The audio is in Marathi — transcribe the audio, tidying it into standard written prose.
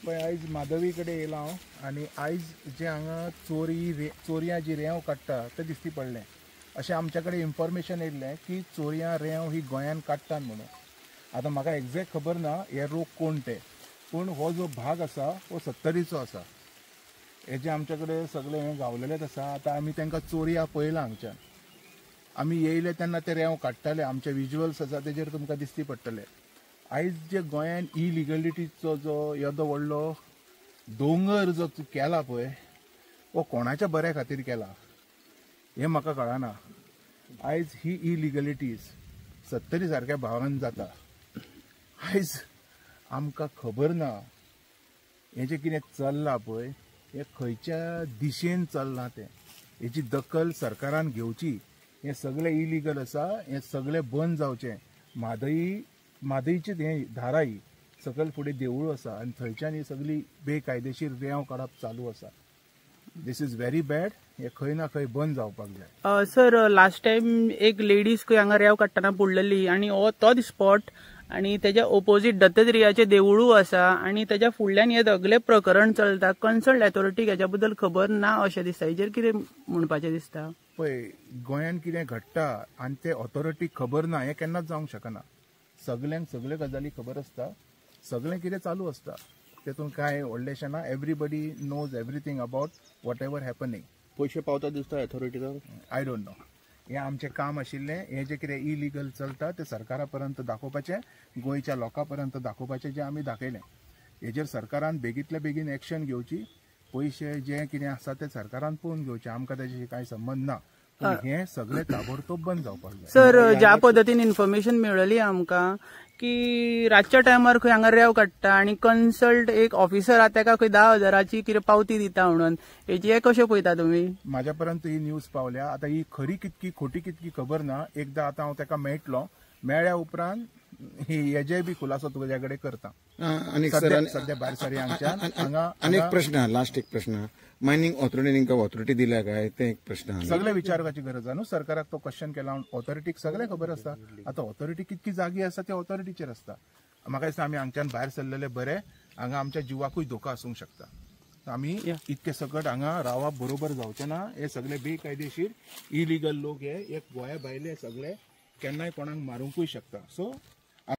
पळय आयज माधवी कडेन येयला हांव आनी आयज जे हांगा चोरयां जी रेंव काडटा तें दिश्टी पडलें. अशें आमचे कडेन इन्फॉर्मेशन येयल्लें की चोरयां रेंव ही गोंयांत काडटात म्हणून. आतां म्हाका एक्झॅक्ट खबर ना हे लोक कोण ते, पूण हो जो भाग आसा हो 70रीचो आसा. हेजे आमचे कडेन सगळे हे गावलेलेच आसा. आतां आमी तांकां चोरयां पळयलां हांगच्यान. आमी येयले तेन्ना ते रेंव काडटाले, आमचे विज्युअल्स आसा तेजेर तुमकां दिश्टी पडटले. आयज जे गोंयान इलिगलिटीचो जो येदो व्हडलो दोंगर जो केला पळय हो कोणाच्या बऱ्या खातीर केला हें म्हाका कळना. आयज ही इलिगलिटीज 70 सारक्या भागांत जाता. आयज आमकां खबर ना हें जें कितें चल्लां पळय हें खंयच्या दिशेन चल्लां तें. हेची दखल सरकारान घेवची. हें सगळें इलिगल आसा, हें सगळें बंद जावचें. मादईचें हें धाराई सकयल फुडें देवूळ आसा आनी थंयच्यान ही सगळी बेकायदेशीर रेंव काडप चालू आसा. दिस इज व्हेरी बॅड. हें खंय ना खंय बंद जावपाक जाय. सर लास्ट टायम एक लेडीज खंय हांगा रेंव काडटना पडलेली आनी हो तो स्पॉट आनी तेज्या ओपोजीट दत्तगिऱ्याचें देवूळू आसा आनी तेज्या फुडल्यान हें सगळें प्रकरण चलता. कन्सर्न अथॉरिटीक हेच्या बद्दल खबर ना अशें दिसता. हेजेर कितें म्हणपाचें दिसता? पळय गोंयान कितें घडटा आनी ते ऑथॉरिटीक खबर ना हें केन्नाच जावंक शकना. सगळ्यांक सगळे गजाली खबर आसता, सगळें कितें चालू आसता. तेतून कांय व्हडलेशें ना. Everybody knows everything about whatever happening. पयशे पावता दिसता अथॉरिटीक? I don't know. हें आमचें काम आशिल्लें. हें जें कितें इलिगल चलता तें सरकारा पर्यंत दाखोवपाचें, गोंयच्या लोकां पर्यंत दाखोवपाचें, जें आमी दाखयलें. हेजेर सरकारान बेगींतल्या बेगीन एक्शन घेवची. पयशे जें कितें आसा तें सरकारान पळोवन घेवचें. आमकां ताजेशी कांय संबंद ना. हें सगळें ताबडतोब बंद जावपाक जाय. सर ज्या पद्दतीन इन्फॉर्मेशन मेळ्ळी आमकां की रातच्या टायमार खंय हांगा रेंव काडटा आनी कन्सल्ट एक ऑफिसर आहा तेका खंय 10,000ची कितें पावती दिता म्हणून, हेजी हे कशें पळयता तुमी? म्हाज्या पर्यंत ही न्यूज पावल्या. आतां ही खरी कितकी खोटी कितकी खबर ना. एकदां आतां हांव ताका मेळटलो. मेळ्ळ्या उपरांत हेजे बी खुलासो तुजे कडेन करता. सध्या भायर सरी हांगा आनी एक प्रश्न, लास्ट एक प्रश्न. मायनिंग ऑथॉरिटीन ऑथॉरिटी दिल्या काय ते एक प्रश्न. सगळे विचारपाची गरज आहा न्हू. सरकाराक तो क्वेश्चन केला. ऑथॉरिटीक सगळें खबर आसता. आतां ऑथॉरिटी कितकी जागी आसा ते ऑथॉरिटीचेर आसता. म्हाका दिसता आमी हांगच्यान भायर सरलेले बरे. हांगा आमच्या जिवाकूय धोका आसूंक शकता. आमी इतके सकट हांगा रावप बरोबर जावचें ना. हे सगळे बेकायदेशीर इलिगल लोक हे एक गोंया भायले सगळे केन्नाय कोणाक मारूंकूय शकता. सो